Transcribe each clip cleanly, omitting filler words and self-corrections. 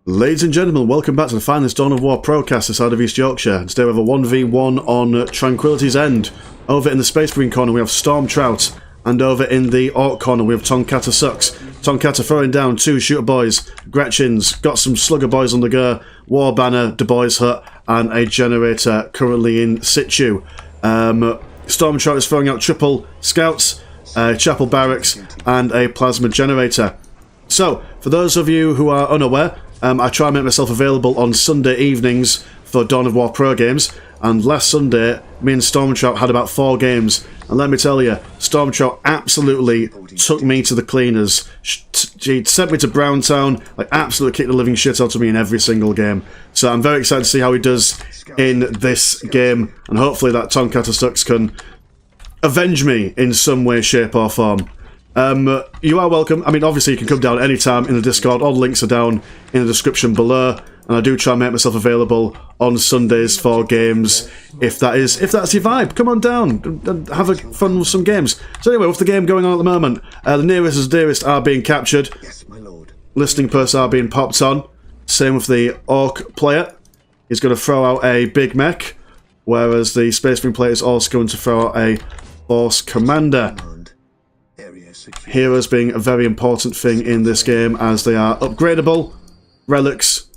Ladies and gentlemen, welcome back to the finest Dawn of War Procast this side of East Yorkshire. And today we have a 1v1 on Tranquility's End. Over in the Space Marine corner we have Storm Trout, and over in the Ork corner we have Tonkata Sucks. Tonkata throwing down two shooter boys, Gretchen's, got some slugger boys on the go, War Banner, Du Bois Hut, and a generator currently in situ. Storm Trout is throwing out triple scouts, chapel barracks, and a plasma generator. So, for those of you who are unaware, I try and make myself available on Sunday evenings for Dawn of War Pro games, and last Sunday, me and Storm Trout had about 4 games, and let me tell you, Storm Trout absolutely took me to the cleaners. She sent me to Browntown, like absolutely kicked the living shit out of me in every single game. So I'm very excited to see how he does in this game, and hopefully that Tonkata Stux can avenge me in some way, shape or form. You are welcome. I mean, obviously you can come down anytime in the Discord. All the links are down in the description below, and I do try and make myself available on Sundays for games. If that's your vibe, come on down and have fun with some games. So anyway, with the game going on at the moment, the nearest and dearest are being captured. Yes, my lord. Listening posts are being popped on. Same with the Ork player. He's going to throw out a big mech, whereas the Space Marine player is also going to throw out a Force Commander. Heroes being a very important thing in this game as they are upgradable. Relics,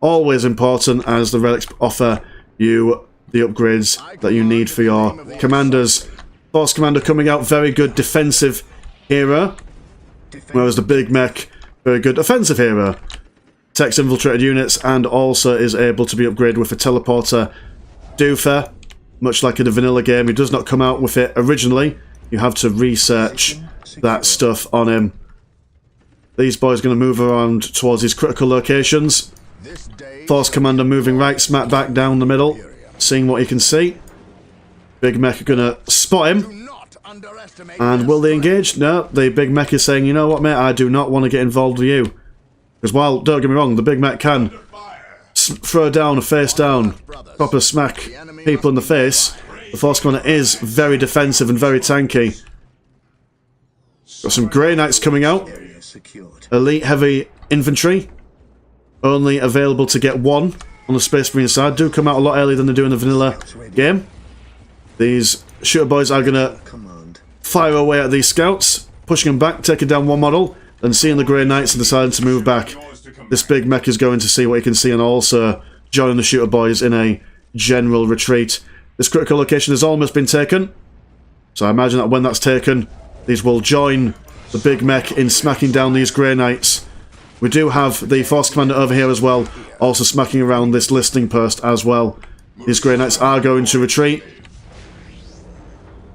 always important, as the relics offer you the upgrades that you need for your commanders. Force Commander coming out, very good defensive hero, whereas the big mech, very good offensive hero. Text infiltrated units, and also is able to be upgraded with a teleporter doofer, much like in the vanilla game. He does not come out with it originally. You have to research that stuff on him. These boys are going to move around towards these critical locations. Force Commander moving right smack back down the middle, seeing what he can see. Big mech are going to spot him. And will they engage? No, the big mech is saying, you know what, mate, I do not want to get involved with you. Because while, don't get me wrong, the big mech can throw down a face down, proper smack people in the face, the Force Commander is very defensive and very tanky. Got some Grey Knights coming out. Elite heavy infantry. Only available to get 1 on the Space Marine side. Do come out a lot earlier than they do in the vanilla game. These shooter boys are going to fire away at these scouts, pushing them back, taking down 1 model, then seeing the Grey Knights and deciding to move back. This big mech is going to see what he can see and also joining the shooter boys in a general retreat. This critical location has almost been taken, so I imagine that when that's taken, these will join the big mech in smacking down these Grey Knights. We do have the Force Commander over here as well, also smacking around this listening post as well. These Grey Knights are going to retreat.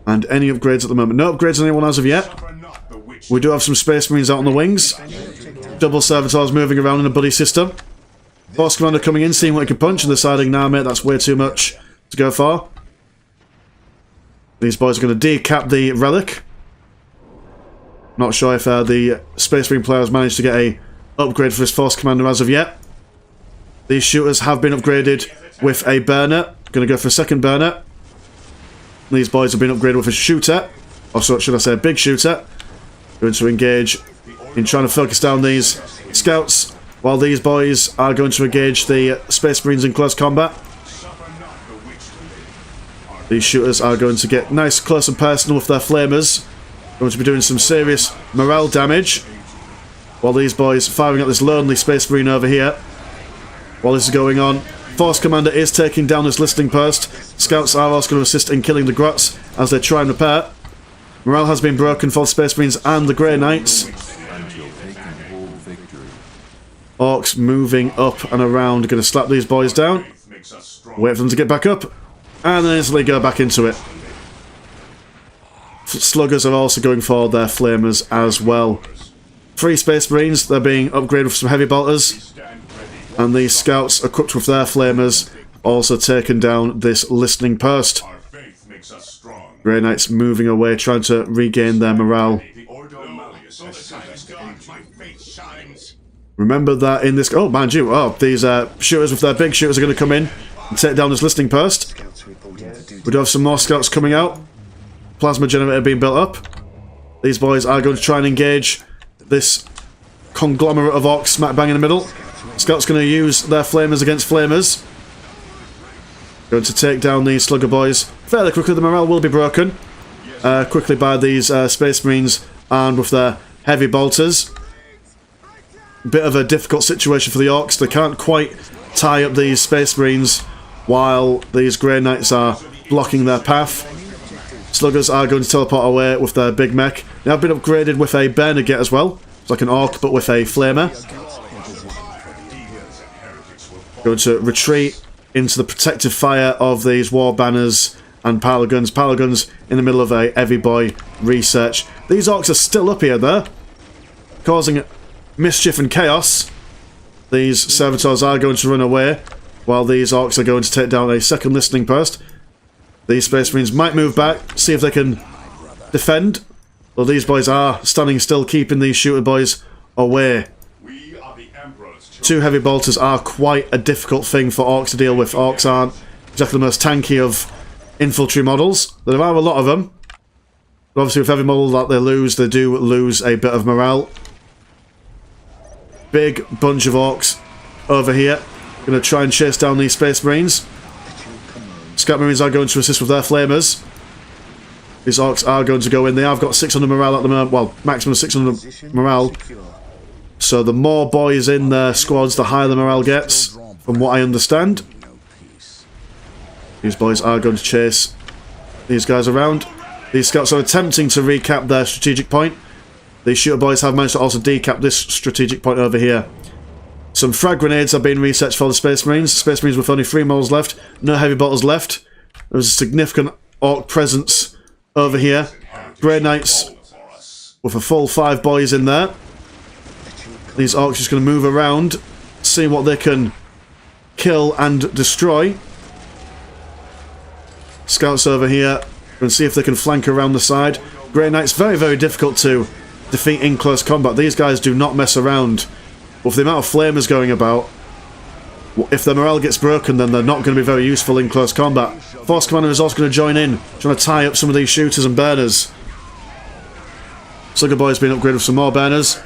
And any upgrades at the moment? No upgrades on anyone as of yet. We do have some Space Marines out on the wings. Double Servitors moving around in a buddy system. Force Commander coming in, seeing what he can punch and deciding, nah mate, that's way too much to go for. These boys are going to decap the relic. Not sure if the Space Marine player has managed to get a upgrade for his Force Commander as of yet. These shooters have been upgraded with a burner. Going to go for a second burner. These boys have been upgraded with a shooter. Or so should I say a big shooter. Going to engage in trying to focus down these scouts, while these boys are going to engage the Space Marines in close combat. These shooters are going to get nice close and personal with their flamers. Going to be doing some serious morale damage, while these boys firing at this lonely Space Marine over here. While this is going on, Force Commander is taking down this listening post. Scouts are also going to assist in killing the Grots as they try and repair. Morale has been broken for the Space Marines and the Grey Knights. Orks moving up and around, going to slap these boys down. Wait for them to get back up, and then instantly go back into it. Sluggers are also going for their flamers as well. 3 Space Marines, they're being upgraded with some heavy bolters. And these scouts, equipped with their flamers, also taken down this listening post. Grey Knights moving away, trying to regain their morale. Remember that in this... Oh, mind you, these shooters with their big shooters are going to come in and take down this listening post. We do have some more scouts coming out. Plasma generator being built up. These boys are going to try and engage this conglomerate of orcs smack bang in the middle. Scouts going to use their flamers against flamers. Going to take down these slugger boys fairly quickly. The morale will be broken quickly by these Space Marines armed with their heavy bolters. Bit of a difficult situation for the Orks. They can't quite tie up these Space Marines while these Grey Knights are blocking their path. Sluggers are going to teleport away with their big mech. They have been upgraded with a Bear Nugget as well. It's like an Ork but with a flamer. Going to retreat into the protective fire of these war banners and power guns. Power guns in the middle of a heavy boy research. These Orks are still up here though, causing mischief and chaos. These servitors are going to run away while these Orks are going to take down a second listening post. These Space Marines might move back, see if they can defend. Well, these boys are standing still, keeping these shooter boys away. Two heavy bolters are quite a difficult thing for Orks to deal with. Orks aren't exactly the most tanky of infantry models. There are a lot of them. But obviously with every model that they do lose a bit of morale. Big bunch of Orks over here. Going to try and chase down these Space Marines. Scout Marines are going to assist with their flamers. These Orks are going to go in. They have got 600 morale at the moment. Well, maximum 600 morale. So the more boys in their squads, the higher the morale gets, from what I understand. These boys are going to chase these guys around. These scouts are attempting to recap their strategic point. These shooter boys have managed to also decap this strategic point over here. Some frag grenades are being researched for the Space Marines. Space Marines with only 3 models left. No heavy bolters left. There's a significant Ork presence over here. Grey Knights with a full 5 boys in there. These Orks just going to move around, see what they can kill and destroy. Scouts over here, and see if they can flank around the side. Grey Knights, very, very difficult to defeat in close combat. These guys do not mess around. With the amount of flamers going about, if their morale gets broken, then they're not going to be very useful in close combat. Force Commander is also going to join in, trying to tie up some of these shooters and burners. Slugger Boy's been upgraded with some more burners.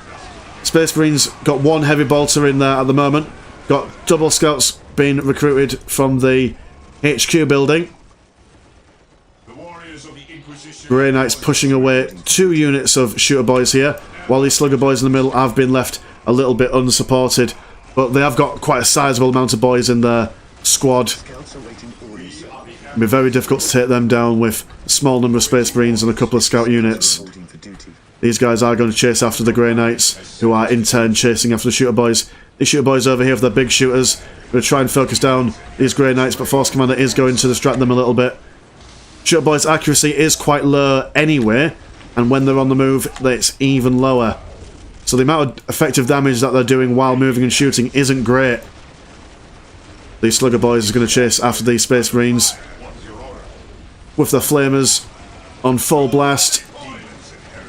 Space Marines got 1 heavy bolter in there at the moment. Got double scouts being recruited from the HQ building. Grey Knights pushing away 2 units of shooter boys here, while these slugger boys in the middle have been left a little bit unsupported. But they have got quite a sizable amount of boys in their squad. It'll be very difficult to take them down with a small number of Space Marines and a couple of scout units. These guys are going to chase after the Grey Knights, who are in turn chasing after the shooter boys. These shooter boys over here with their big shooters are going to try and focus down these Grey Knights, but Force Commander is going to distract them a little bit. Shooter boys' accuracy is quite low anyway, and when they're on the move, it's even lower. So the amount of effective damage that they're doing while moving and shooting isn't great. These slugger boys are going to chase after these Space Marines with their flamers on full blast.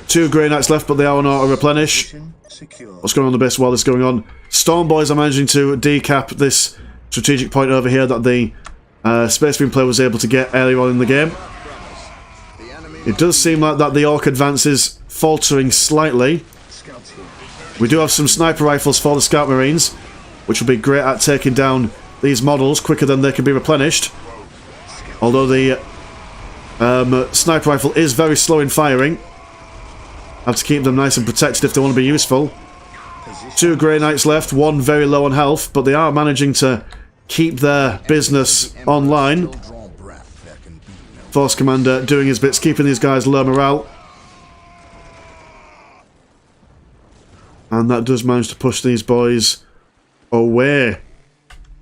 2 Grey Knights left, but they are on auto-replenish. What's going on the base while this is going on? Storm Boys are managing to decap this strategic point over here that the Space Marine player was able to get earlier on in the game. It does seem like that the Ork advance is faltering slightly. We do have some sniper rifles for the Scout Marines, which will be great at taking down these models quicker than they can be replenished. Although the sniper rifle is very slow in firing. Have to keep them nice and protected if they want to be useful. 2 Grey Knights left, 1 very low on health, but they are managing to keep their business online. Force Commander doing his bits, keeping these guys low morale. And that does manage to push these boys away.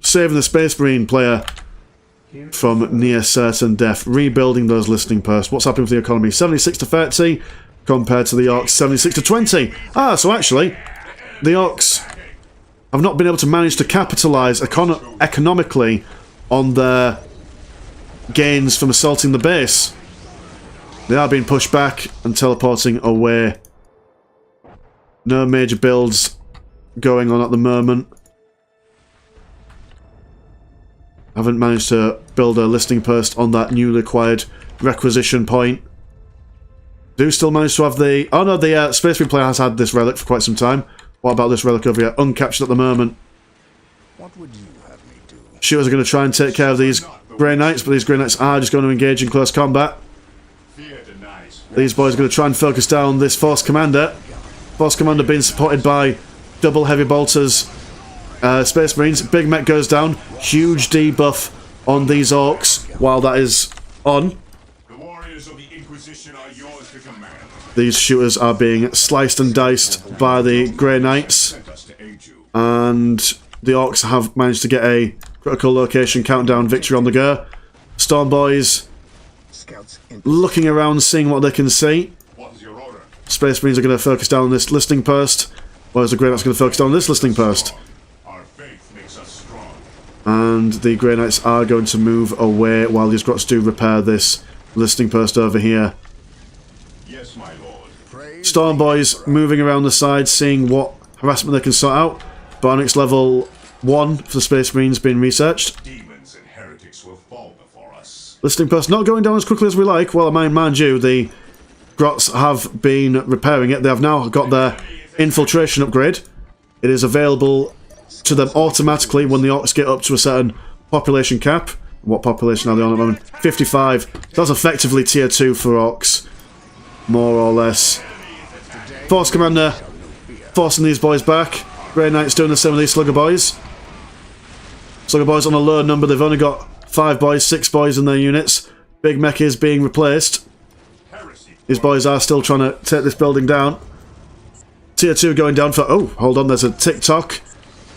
Saving the Space Marine player from near certain death. Rebuilding those listening posts. What's happening with the economy? 76 to 30 compared to the Orks 76 to 20. So actually, the Orks have not been able to manage to capitalise economically on their gains from assaulting the base. They are being pushed back and teleporting away. No major builds going on at the moment. Haven't managed to build a listening post on that newly acquired requisition point. Do still manage to have the... Oh no, the Space Marine player has had this relic for quite some time. What about this relic over here? Uncaptured at the moment. Shooters are going to try and take care of these Grey Knights, but these Grey Knights are just going to engage in close combat. These boys are going to try and focus down this Force Commander. Force Commander being supported by double heavy bolters. Space Marines. Big mech goes down. Huge debuff on these Orks while that is on. These shooters are being sliced and diced by the Grey Knights. And the Orks have managed to get a critical location countdown victory on the go. Storm Boys looking around, seeing what they can see. Space Marines are going to focus down on this listening post, whereas the Grey Knights are going to focus down on this listening post. And the Grey Knights are going to move away while these Grots do repair this listening post over here. Storm Boys moving around the side, seeing what harassment they can sort out. Bionics level 1 for the Space Marines being researched. Listening post not going down as quickly as we like. Well, mind you, the Grots have been repairing it. They have now got their infiltration upgrade. It is available to them automatically when the Orks get up to a certain population cap. What population are they on at the moment? 55. That's effectively tier 2 for Orks, more or less. Force Commander forcing these boys back. Grey Knights doing the same with these Slugger Boys. Slugger Boys on a low number. They've only got 5 boys, 6 boys in their units. Big mech is being replaced. These boys are still trying to take this building down. Tier 2 going down for... Oh, hold on, there's a tick-tock.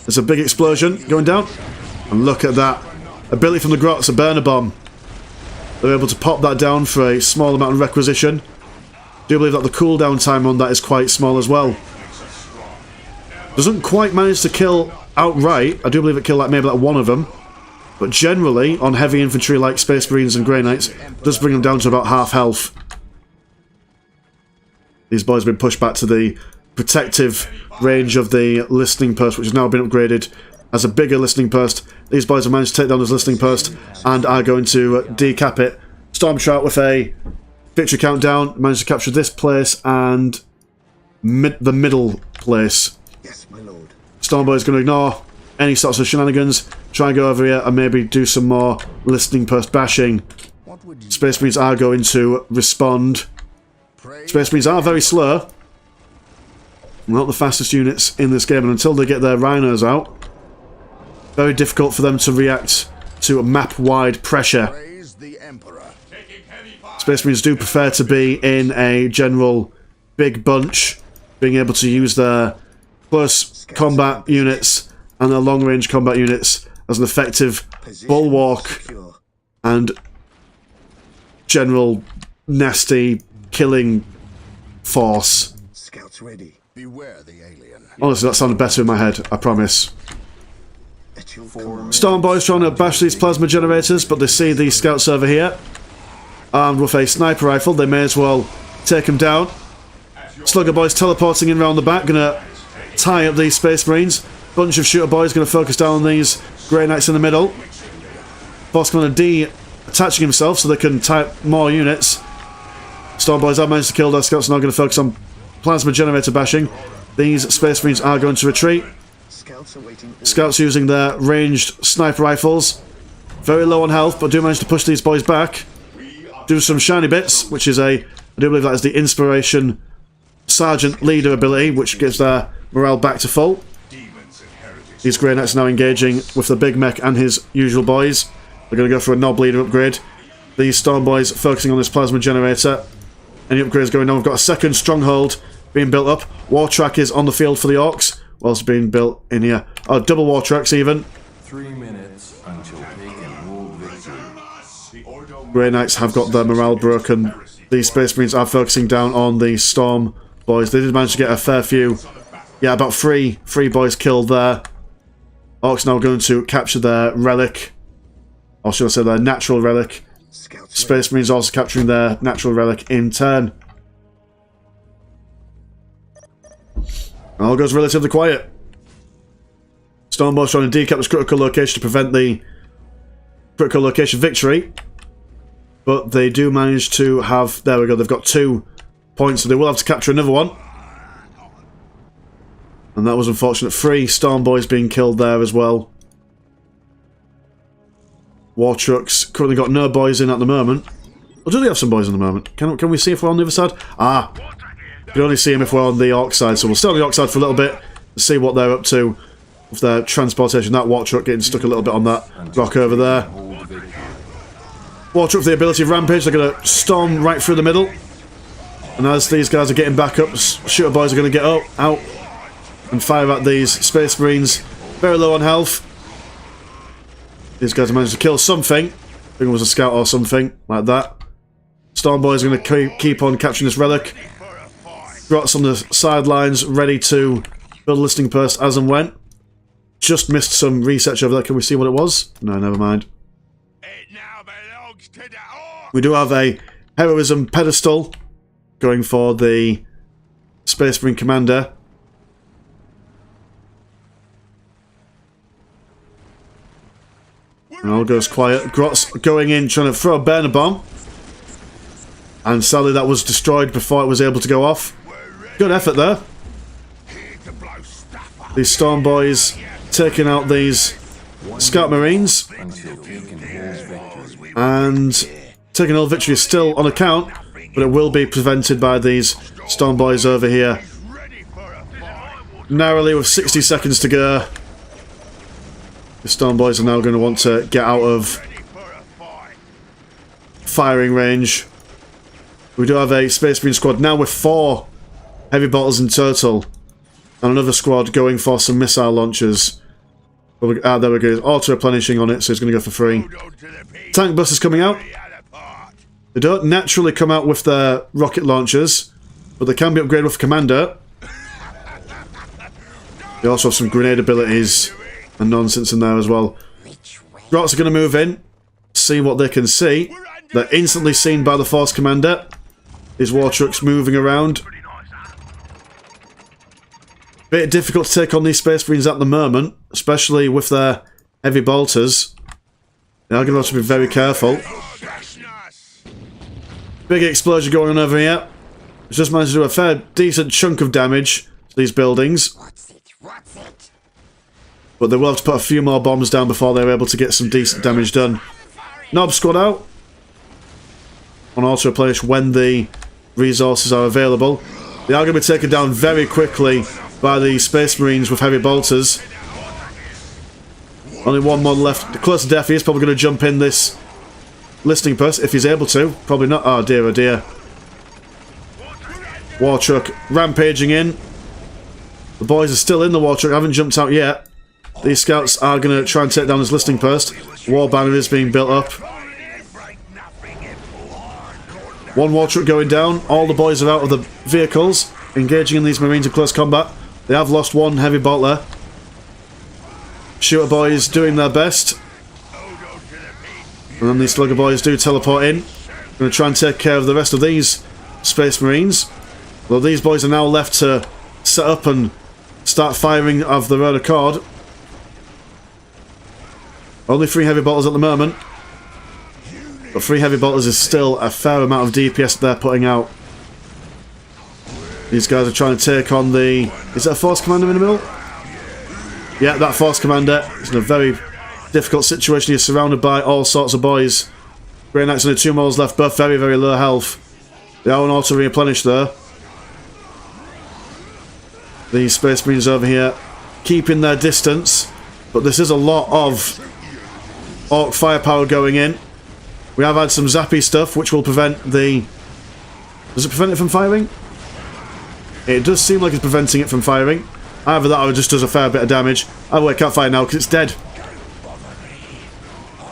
There's a big explosion going down. And look at that. Ability from the Grots, a burner bomb. They're able to pop that down for a small amount of requisition. I do believe that the cooldown time on that is quite small as well. Doesn't quite manage to kill outright. I do believe it killed maybe one of them. But generally, on heavy infantry like Space Marines and Grey Knights, it does bring them down to about half health. These boys have been pushed back to the protective range of the listening post, which has now been upgraded as a bigger listening post. These boys have managed to take down this listening post and are going to decap it. Stormtrout with a victory countdown, managed to capture this place and the middle place. Yes, my lord. Stormboy is going to ignore any sorts of shenanigans, try and go over here and maybe do some more listening post bashing. Space Marines are going to respond. Space Marines are very slow. Not the fastest units in this game, and until they get their rhinos out, very difficult for them to react to map-wide pressure. Space Marines do prefer to be in a general big bunch, being able to use their close combat units and their long-range combat units as an effective bulwark and general nasty killing force. Scouts ready. Beware the alien. Honestly, that sounded better in my head, I promise. Storm Boys trying to bash these plasma generators, but they see these scouts over here. Armed with a sniper rifle, they may as well take them down. Slugger Boys teleporting in round the back, gonna tie up these Space Marines. Bunch of Shooter Boys gonna focus down on these Grey Knights in the middle. Boss gonna attaching himself so they can tie up more units. Storm Boys have managed to kill their scouts, now going to focus on plasma generator bashing. These Space Marines are going to retreat. Scouts using their ranged sniper rifles. Very low on health, but do manage to push these boys back. Do some shiny bits, which is I do believe that is the Inspiration Sergeant Leader ability, which gives their morale back to full. These Grey Knights now engaging with the Big Mech and his usual boys. They're going to go for a Knob Leader upgrade. These Storm Boys focusing on this plasma generator. Any upgrades going on? We've got a second stronghold being built up. War Track is on the field for the Orks. What's being built in here? Oh, double War Tracks even. 3 minutes until they can rule victory. Grey Knights have got their morale broken. These Space Marines are focusing down on the Storm Boys. They did manage to get a fair few. Yeah, about three boys killed there. Orks now going to capture their relic. Or should I say their natural relic. Space Marines also capturing their natural relic in turn. All goes relatively quiet. Stormboys trying to decap this critical location to prevent the critical location victory. But they do manage to have... There we go, they've got 2 points, so they will have to capture another one. And that was unfortunate. 3 Stormboys being killed there as well. War trucks currently got no boys in at the moment. Or do they have some boys in the moment? Can we see if we're on the other side? Ah, you can only see them if we're on the Ork side, so we'll stay on the Ork side for a little bit to see what they're up to with their transportation. That war truck getting stuck a little bit on that rock over there. War truck with the ability of rampage, they're going to storm right through the middle. And as these guys are getting back up, shooter boys are going to get out and fire at these Space Marines. Very low on health. These guys have managed to kill something. I think it was a scout or something like that. Storm boys are going to keep on capturing this relic. Grots on the sidelines, ready to build a listing post as and when. Just missed some research over there. Can we see what it was? No, never mind. We do have a heroism pedestal going for the Space Marine Commander. And all goes quiet. Grots going in, trying to throw a burner bomb. And sadly that was destroyed before it was able to go off. Good effort there. These Storm Boys taking out these Scout Marines. And taking all victory is still on account, but it will be prevented by these Storm Boys over here. Narrowly with 60 seconds to go. The Storm Boys are now going to want to get out of firing range. We do have a Space Marine squad now with 4 heavy bolters in total. And another squad going for some missile launchers. There we go. Auto-replenishing on it, so it's going to go for free. Tank busters coming out. They don't naturally come out with their rocket launchers, but they can be upgraded with Commander. They also have some grenade abilities and nonsense in there as well. Grots are going to move in, see what they can see. They're instantly seen by the Force Commander. These war trucks moving around. Bit difficult to take on these Space Marines at the moment, especially with their heavy bolters. They are going to have to be very careful. Big explosion going on over here. It's just managed to do a fair, decent chunk of damage to these buildings. But they will have to put a few more bombs down before they're able to get some decent damage done. Nob squad out. On auto-replenish when the resources are available. They are going to be taken down very quickly by the Space Marines with heavy bolters. Only one mod left. The close to death, he is probably going to jump in this listing post if he's able to. Probably not. Oh dear, oh dear. War truck rampaging in. The boys are still in the war truck, haven't jumped out yet. These scouts are going to try and take down this listing post. War banner is being built up. One war truck going down. All the boys are out of the vehicles, engaging in these Marines in close combat. They have lost one heavy bolter. Shooter boys doing their best. And then these slugger boys do teleport in. Going to try and take care of the rest of these Space Marines. Well, these boys are now left to set up and start firing of their own accord. Only 3 heavy bolters at the moment. But 3 heavy bolters is still a fair amount of DPS they're putting out. These guys are trying to take on the... Is that a Force Commander in the middle? Yeah, that Force Commander is in a very difficult situation. He's surrounded by all sorts of boys. Grey Knight's only 2 models left, both very, very low health. They are on auto-replenish there. These Space Marines over here keeping their distance. But this is a lot of Ork firepower going in. We have had some zappy stuff, which will prevent the... Does it prevent it from firing? It does seem like it's preventing it from firing. Either that or it just does a fair bit of damage. Either way, I can't fire now because it's dead.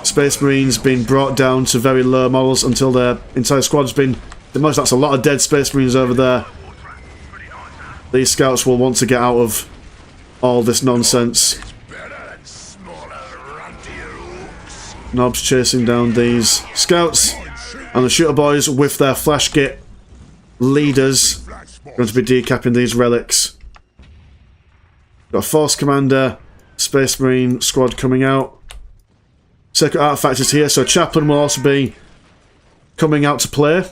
Space Marines being brought down to very low models until their entire squad's been demolished. That's a lot of dead Space Marines over there. These scouts will want to get out of all this nonsense. Nob's chasing down these scouts, and the shooter boys with their flash kit leaders are going to be decapping these relics. Got a Force Commander, Space Marine squad coming out. Sacred Artifact is here, so Chaplain will also be coming out to play.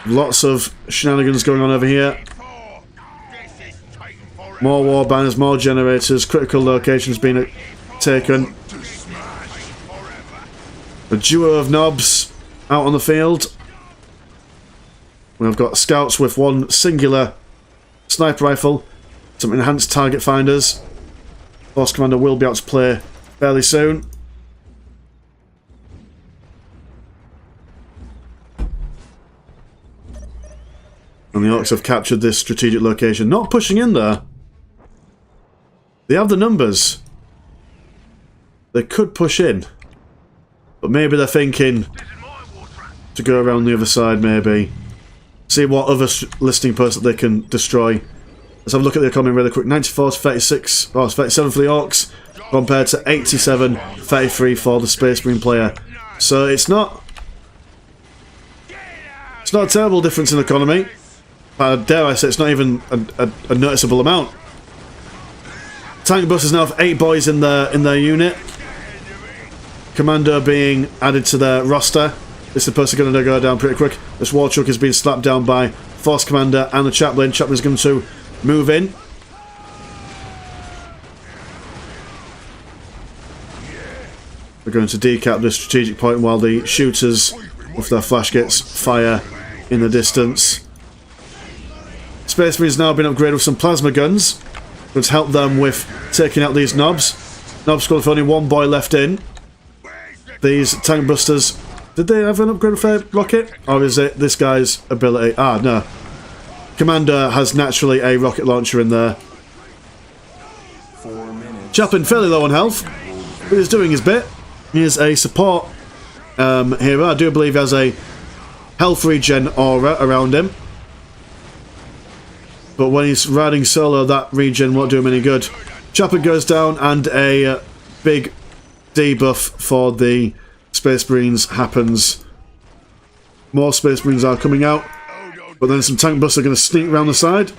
Lots of shenanigans going on over here. More war banners, more generators, critical locations being taken. A duo of knobs out on the field. We've got scouts with one singular sniper rifle, some enhanced target finders. Force Commander will be able to play fairly soon. And the Orks have captured this strategic location. Not pushing in there. They have the numbers. They could push in. But maybe they're thinking to go around the other side, maybe. See what other listing posts that they can destroy. Let's have a look at the economy really quick. 94 to 36. Oh, it's 37 for the Orks. Compared to 87, 33 for the Space Marine player. So it's not a terrible difference in economy. Dare I say, it's not even a noticeable amount. Tank busters now have 8 boys in their unit. Commando being added to their roster. This is supposed to going to go down pretty quick. This war truck is being slapped down by Force Commander and the Chaplain. Chaplain's going to move in. We're going to decap the strategic point while the shooters with their flash gets fire in the distance. Space Marine's now been upgraded with some plasma guns, which help them with taking out these knobs. Knob squad with only one boy left in. These tank busters, did they have an upgrade with a rocket? Or is it this guy's ability? Ah, no. Commander has naturally a rocket launcher in there. Chaplain fairly low on health, but he's doing his bit. He is a support hero. I do believe he has a health regen aura around him. But when he's riding solo, that regen won't do him any good. Chaplain goes down, and a big debuff for the Space Marines happens. More Space Marines are coming out, but then some tank busts are going to sneak around the side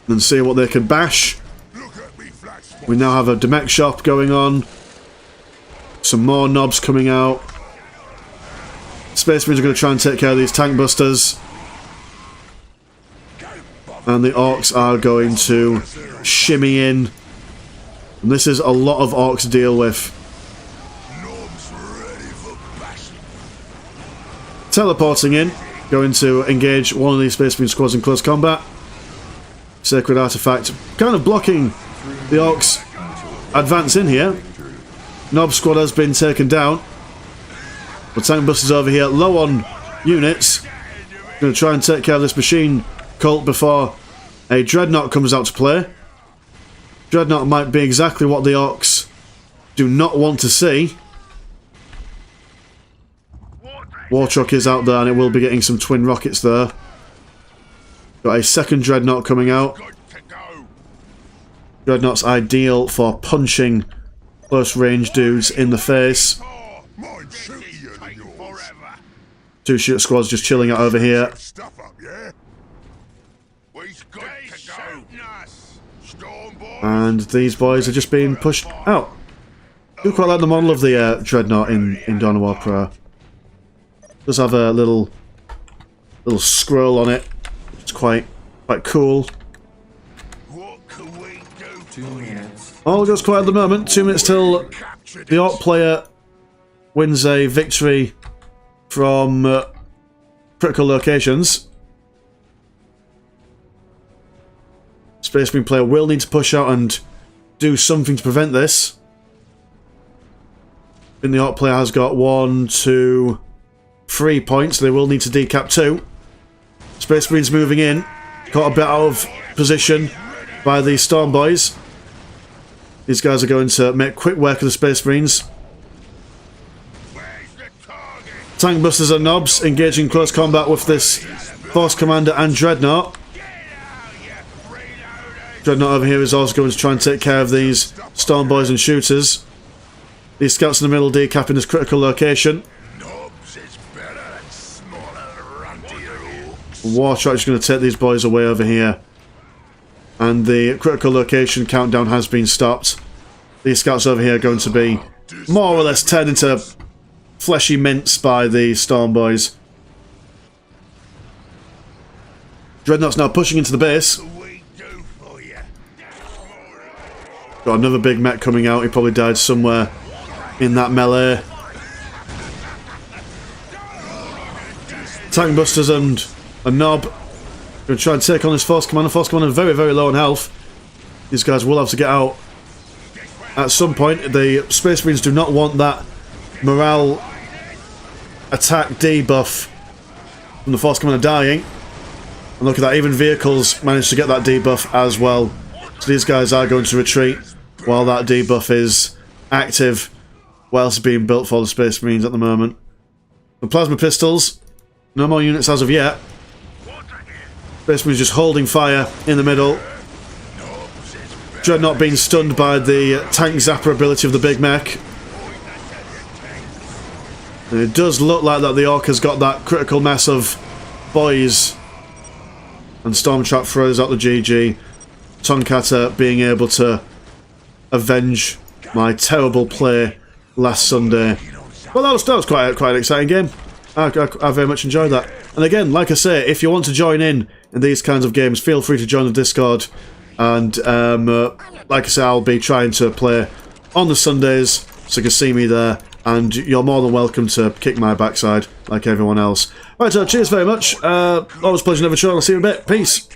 and see what they can bash. We now have a Demek shop going on. Some more knobs coming out. Space Marines are going to try and take care of these tank busters. And the Orks are going to shimmy in. And this is a lot of Orks to deal with. Teleporting in. Going to engage one of these Space Marine squads in close combat. Sacred Artifact kind of blocking the Orks' advance in here. Knob squad has been taken down. But tank busters over here, low on units. Going to try and take care of this machine cult before a Dreadnought comes out to play. Dreadnought might be exactly what the Orks do not want to see. War truck is out there and it will be getting some twin rockets there. Got a second Dreadnought coming out. Dreadnought's ideal for punching close range dudes in the face. 2 shoot squads just chilling out over here. And these boys are just being pushed out. I do quite like the model of the Dreadnought in Dawn of War Pro. Does have a little scroll on it. It's quite cool. All goes quiet at the moment. 2 minutes till the Ork player wins a victory from critical locations. Space Marine player will need to push out and do something to prevent this. And the Ork player has got 1, 2, 3 points. They will need to decap 2. Space Marines moving in. Caught a bit out of position by the Storm Boys. These guys are going to make quick work of the Space Marines. Tank busters and knobs engaging close combat with this Force Commander and Dreadnought. Dreadnought over here is also going to try and take care of these Storm Boys and shooters. These scouts in the middle decapping this critical location. War truck is going to take these boys away over here. And the critical location countdown has been stopped. These scouts over here are going to be more or less turned into fleshy mints by the Storm Boys. Dreadnought's now pushing into the base. Got another big mech coming out. He probably died somewhere in that melee. tank busters and a knob. Going to try and take on this Force Commander. Force Commander very, very low on health. These guys will have to get out at some point. The Space Marines do not want that morale attack debuff from the Force Commander dying. And look at that, even vehicles managed to get that debuff as well. So these guys are going to retreat while that debuff is active, while it's being built for the Space Marines at the moment. The plasma pistols, no more units as of yet. Space Marines just holding fire in the middle. Dreadnought being stunned by the tank zapper ability of the big mech. And it does look like that the Ork has got that critical mass of boys. And Stormtrap throws out the GG. Tonkatta being able to avenge my terrible play last Sunday. Well, that was quite an exciting game. I very much enjoyed that. And again, like I say, if you want to join in these kinds of games, feel free to join the Discord. And like I say, I'll be trying to play on the Sundays, so you can see me there. And you're more than welcome to kick my backside like everyone else. Right, cheers very much. Always a pleasure, never sure. I'll see you in a bit. Peace.